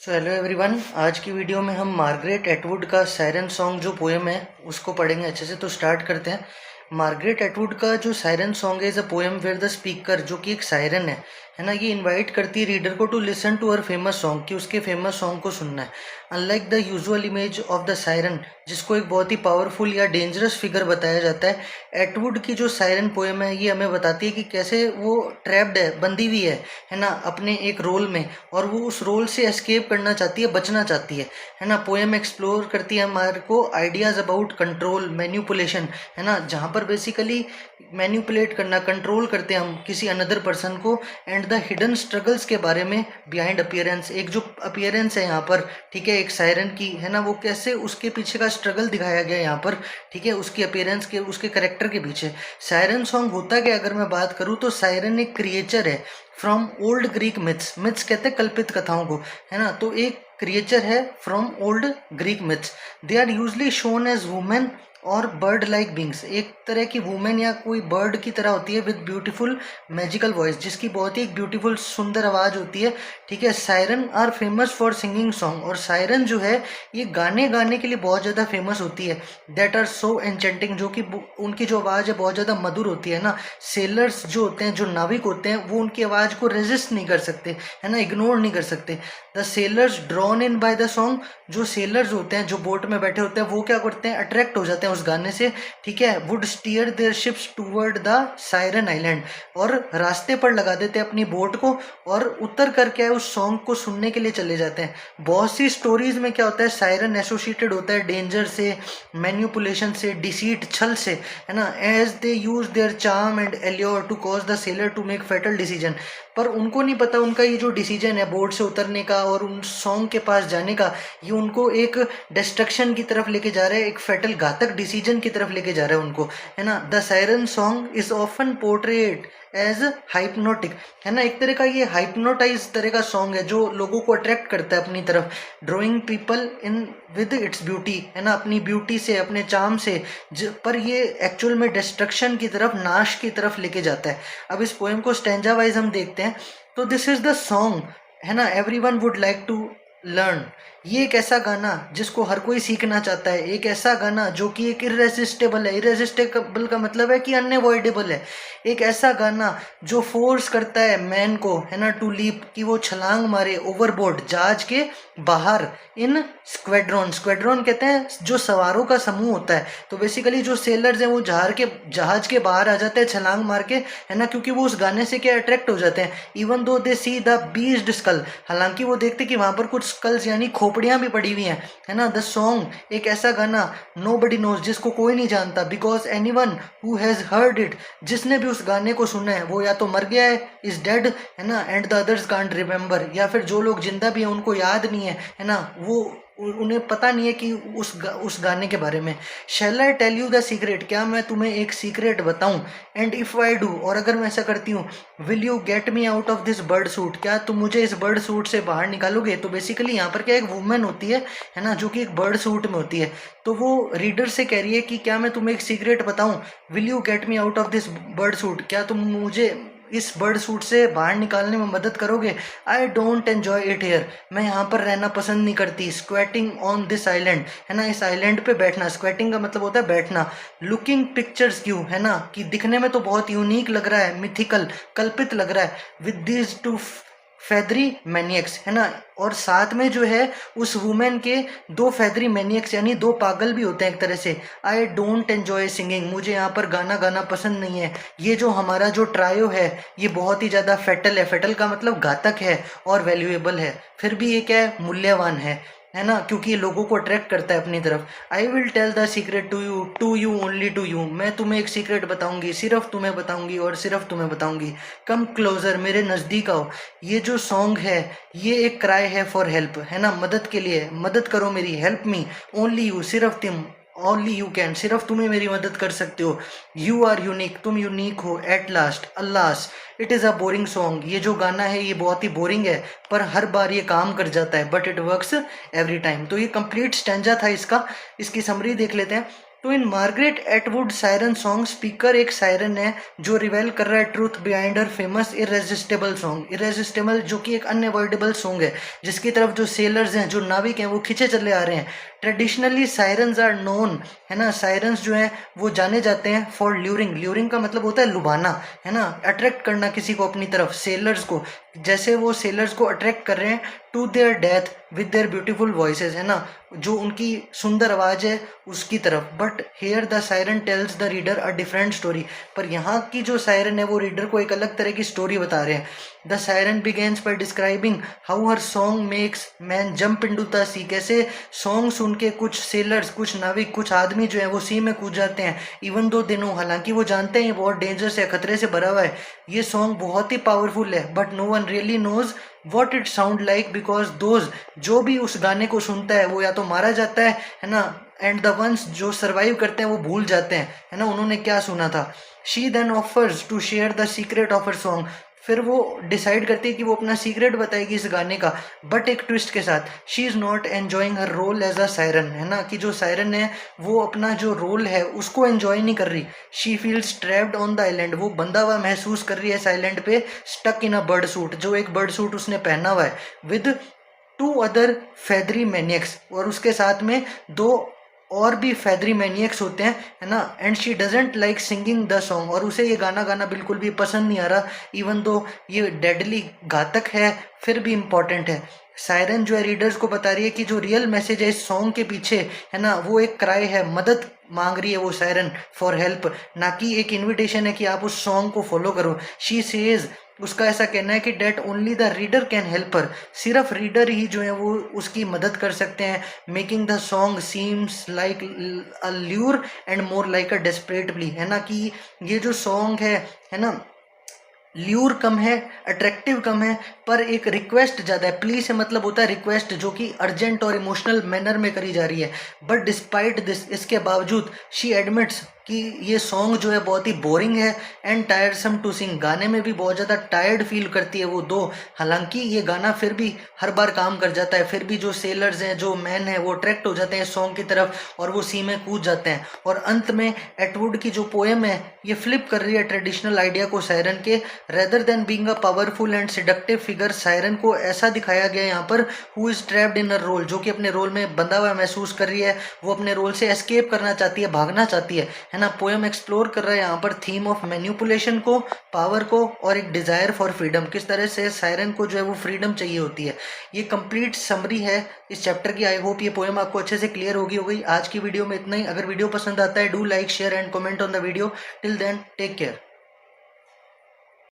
So hello everyone. आज की video में हम मार्गरेट एटवुड का सायरन सॉन्ग जो पोएम है उसको पढ़ेंगे अच्छे से। तो स्टार्ट करते हैं। मार्गरेट एटवुड का जो सायरन सॉन्ग है is a poem where the speaker, जो कि एक सायरन है ना, ये इनवाइट करती है रीडर को to listen to her famous song, कि उसके फेमस सॉन्ग को सुनना है। Unlike the usual image of the siren, जिसको एक बहुत ही पावरफुल या डेंजरस फिगर बताया जाता है, एटवुड की जो सायरन पोएम है ये हमें बताती है कि कैसे वो ट्रैप्ड है, बंधी हुई है ना, अपने एक रोल में, और वो उस रोल से एस्केप करना चाहती है, बचना चाहती है ना। पोएम एक्सप्लोर करती है हमारे को आइडियाज अबाउट कंट्रोल, मैन्युपुलेशन, है ना, जहाँ पर बेसिकली मैन्युपुलेट करना, कंट्रोल करते हैं हम किसी अनदर पर्सन को, एंड द हिडन स्ट्रगल्स के बारे में बिहाइंड अपीयरेंस। एक जो अपीयरेंस है यहाँ पर, ठीक है, एक सायरन की, है ना, वो कैसे उसके पीछे का स्ट्रगल दिखाया गया यहाँ पर, ठीक है, उसकी अपीयरेंस के, उसके करेक्टर के पीछे। सायरन सॉन्ग होता क्या, अगर मैं बात करूँ तो सायरन एक क्रिएचर है from old Greek myths. Myths कहते हैं कल्पित कथाओं को, है ना, तो एक क्रिएचर है from old Greek myths. They are usually shown as women और बर्ड लाइक बींग्स, एक तरह की वुमेन या कोई बर्ड की तरह होती है विद ब्यूटीफुल मैजिकल वॉइस, जिसकी बहुत ही एक ब्यूटीफुल सुंदर आवाज होती है, ठीक है। Siren are famous for singing song, और सायरन जो है ये गाने गाने के लिए बहुत ज़्यादा फेमस होती है। दैट आर सो एन्चेंटिंग, जो कि उनकी जो आवाज़ है बहुत ज़्यादा मधुर होती है ना। सेलर्स जो होते हैं, जो नाविक होते हैं, वो उनकी आवाज़ को रेजिस्ट नहीं कर सकते, है ना, इग्नोर नहीं कर सकते। The sellers drawn in by the song, जो सेलर्स होते हैं, जो बोट में बैठे होते हैं, वो क्या करते हैं, अट्रैक्ट हो जाते हैं उस गाने से, ठीक है। Would steer their ships toward the siren island, और रास्ते पर लगा देते हैं अपनी बोट को, और उतर कर क्या है, उस सॉन्ग को सुनने के लिए चले जाते हैं। बहुत सी स्टोरीज में क्या होता है, सायरन एसोसिएटेड होता है डेंजर से, मैन्युपुलेशन से, डिसीट, छल से, है ना, as they use their charm and allure to cause the sailor to make fatal decision. पर उनको नहीं पता उनका ये जो डिसीजन है बोट से उतरने का और उन सॉन्ग के पास जाने का, ये उनको एक डिस्ट्रक्शन की तरफ लेके जा रहा है, एक फेटल घातक डिसीजन की तरफ लेके जा रहा है उनको, है ना। The siren song is often portrayed as hypnotic, है ना, एक तरह का ये हाइप्नोटाइज तरह का सॉन्ग है जो लोगों को अट्रैक्ट करता है अपनी तरफ, drawing people in with its beauty, है ना, अपनी ब्यूटी से, अपने चार्म से, पर ये एक्चुअल में डिस्ट्रक्शन की तरफ, नाश की तरफ लेके जाता है। अब इस पोएम को स्टैंजा वाइज हम देखते हैं। तो दिस इज द सॉन्ग, है ना, everyone would like to learn. ये एक ऐसा गाना जिसको हर कोई सीखना चाहता है, एक ऐसा गाना जो कि एक इररेसिस्टेबल है। इररेसिस्टेबल का मतलब है कि अनअवॉइडेबल है। एक ऐसा गाना जो फोर्स करता है मैन को, है ना, टू लीप, कि वो छलांग मारे ओवरबोर्ड, जहाज के बाहर, इन स्क्वाड्रॉन। स्क्वाड्रॉन कहते हैं जो सवारों का समूह होता है। तो बेसिकली जो सेलर्स हैं वो जहाज के बाहर आ जाते हैं छलांग मार के, है ना, क्योंकि वो उस गाने से क्या अट्रैक्ट हो जाते हैं। Even though they see the बीस्ड school, हालांकि वो देखते कि वहां पर कुछ स्कल्स यानी खोपड़ियां भी पड़ी हुई हैं, है ना। द सॉन्ग एक ऐसा गाना, नो बडी नोज, जिसको कोई नहीं जानता, because any one who has heard it, जिसने भी उस गाने को सुना है वो या तो मर गया है, इज डेड, है ना, and the others can't remember, या फिर जो लोग जिंदा भी हैं उनको याद नहीं है ना, वो उन्हें पता नहीं है कि उस गाने के बारे में। Shall I tell you the secret, क्या मैं तुम्हें एक सीक्रेट बताऊं, एंड इफ आई डू, और अगर मैं ऐसा करती हूँ, will you get me out of this bird suit, क्या तुम मुझे इस बर्ड सूट से बाहर निकालोगे। तो बेसिकली यहाँ पर क्या, एक वुमेन होती है ना, जो कि एक बर्ड सूट में होती है। तो वो रीडर से कह रही है कि क्या मैं तुम्हें एक सीक्रेट बताऊं, will you get me out of this bird suit, क्या तुम मुझे इस बर्ड सूट से बाहर निकालने में मदद करोगे। I don't enjoy it here, मैं यहाँ पर रहना पसंद नहीं करती। स्क्वेटिंग ऑन दिस आइलैंड, है ना, इस आइलैंड पे बैठना। स्क्वेटिंग का मतलब होता है बैठना। लुकिंग पिक्चर्स क्यों, है ना, कि दिखने में तो बहुत यूनिक लग रहा है, मिथिकल, कल्पित लग रहा है, विद दिस टू फेदरी मैनियक्स, है ना, और साथ में जो है उस वुमेन के दो फेदरी मैनियक्स यानी दो पागल भी होते हैं एक तरह से। आई डोंट एंजॉय सिंगिंग, मुझे यहाँ पर गाना गाना पसंद नहीं है। ये जो हमारा जो ट्रायो है ये बहुत ही ज़्यादा फेटल है, फेटल का मतलब घातक है और वैल्यूएबल है, फिर भी ये क्या है, मूल्यवान है ना, क्योंकि ये लोगों को अट्रैक्ट करता है अपनी तरफ। I will tell the secret to you only to you, मैं तुम्हें एक सीक्रेट बताऊंगी, सिर्फ तुम्हें बताऊंगी और सिर्फ तुम्हें बताऊंगी। कम क्लोजर, मेरे नज़दीक आओ। ये जो सॉन्ग है ये एक क्राई है फॉर हेल्प, है ना, मदद के लिए, मदद करो मेरी, हेल्प मी, ओनली यू, सिर्फ तुम, ओनली यू कैन, सिर्फ तुम्हें मेरी मदद कर सकते हो। यू आर यूनिक, तुम यूनिक हो। At last, अल्लास, it is a boring song, ये जो गाना है ये बहुत ही बोरिंग है, पर हर बार ये काम कर जाता है, but it works every time. तो ये कंप्लीट स्टैंजा था इसका। इसकी समरी देख लेते हैं। तो in Margaret Atwood siren song speaker एक सायरन है जो रिवेल कर रहा है truth behind her famous irresistible song. Irresistible जो कि एक अनअवॉइडेबल सॉन्ग है जिसकी तरफ जो सेलर्स हैं, जो नाविक हैं, वो खींचे चले आ रहे हैं। ट्रेडिशनली सायरन्स आर नोन, है ना, सायरन्स जो हैं वो जाने जाते हैं फॉर ल्यूरिंग। ल्यूरिंग का मतलब होता है लुभाना, है ना, अट्रैक्ट करना किसी को अपनी तरफ, सेलर्स को, जैसे वो सेलर्स को अट्रैक्ट कर रहे हैं to their death with their beautiful voices, है ना, जो उनकी सुंदर आवाज है उसकी तरफ। But here the siren tells the reader a different story. पर यहाँ की जो सायरन है वो रीडर को एक अलग तरह की स्टोरी बता रहे हैं। The siren begins by describing how her song makes man jump into the sea. कैसे सॉन्ग सुन के कुछ सेलर्स, कुछ नाविक, कुछ आदमी जो है वो सी में कूद जाते हैं। इवन दो दिनों, हालांकि वो जानते हैं ये बहुत डेंजरस है, खतरे से भरा हुआ है, ये सॉन्ग बहुत ही पावरफुल है, but no one really knows what it sound like because those, जो भी उस गाने को सुनता है वो या तो मारा जाता है ना, एंड द वंस जो सरवाइव करते हैं वो भूल जाते हैं, है ना, उन्होंने क्या सुना था। She then offers to share the secret of her song. फिर वो डिसाइड करती है कि वो अपना सीक्रेट बताएगी इस गाने का, बट एक ट्विस्ट के साथ। She is not enjoying her role as a siren, है ना, कि जो सायरन है वो अपना जो रोल है उसको एंजॉय नहीं कर रही। She feels trapped on the island, वो बंधा हुआ महसूस कर रही है इस आइलैंड पे, stuck in a bird suit, जो एक बर्ड सूट उसने पहना हुआ है, with two other feathery maniacs, और उसके साथ में दो और भी फेदरी मैनियक्स होते हैं, है ना। And she doesn't like singing the song, और उसे ये गाना गाना बिल्कुल भी पसंद नहीं आ रहा, इवन दो ये डेडली घातक है फिर भी इम्पॉर्टेंट है। सायरन जो है रीडर्स को बता रही है कि जो रियल मैसेज है इस सॉन्ग के पीछे, है ना, वो एक क्राई है, मदद मांग रही है वो सायरन फॉर हेल्प, ना कि एक इनविटेशन है कि आप उस सॉन्ग को फॉलो करो। शी सेज, उसका ऐसा कहना है कि that only the reader can help her, सिर्फ रीडर ही जो है वो उसकी मदद कर सकते हैं। Making the song seems like a lure and more like a desperate plea, है ना, कि ये जो सॉन्ग है ना, ल्यूर कम है, अट्रैक्टिव कम है, पर एक रिक्वेस्ट ज़्यादा है। प्ली से मतलब होता है रिक्वेस्ट, जो कि अर्जेंट और इमोशनल मैनर में करी जा रही है। बट डिस्पाइट दिस, इसके बावजूद, शी एडमिट्स कि ये सॉन्ग जो है बहुत ही बोरिंग है एंड टायरसम टू सिंग, गाने में भी बहुत ज़्यादा टायर्ड फील करती है वो दो। हालांकि ये गाना फिर भी हर बार काम कर जाता है, फिर भी जो सेलर्स हैं, जो मैन हैं, वो अट्रैक्ट हो जाते हैं सॉन्ग की तरफ और वो सी में कूद जाते हैं। और अंत में एटवुड की जो पोएम है ये फ्लिप कर रही है ट्रेडिशनल आइडिया को सायरन के। Rather than being a powerful and seductive figure, siren को ऐसा दिखाया गया यहाँ पर, who is trapped in a role, जो कि अपने रोल में बंधा हुआ महसूस कर रही है, वो अपने रोल से एस्केप करना चाहती है, भागना चाहती है ना। पोएम एक्सप्लोर कर रहा है यहाँ पर थीम ऑफ मैनिपुलेशन को, पावर को, और एक डिजायर फॉर फ्रीडम, किस तरह से सायरन को जो है वो फ्रीडम चाहिए होती है। ये कंप्लीट समरी है इस चैप्टर की। आई होप ये पोएम आपको अच्छे से क्लियर हो गई। आज की वीडियो में इतना ही। अगर वीडियो पसंद आता है, do like, share and comment on the video. Till then, take care.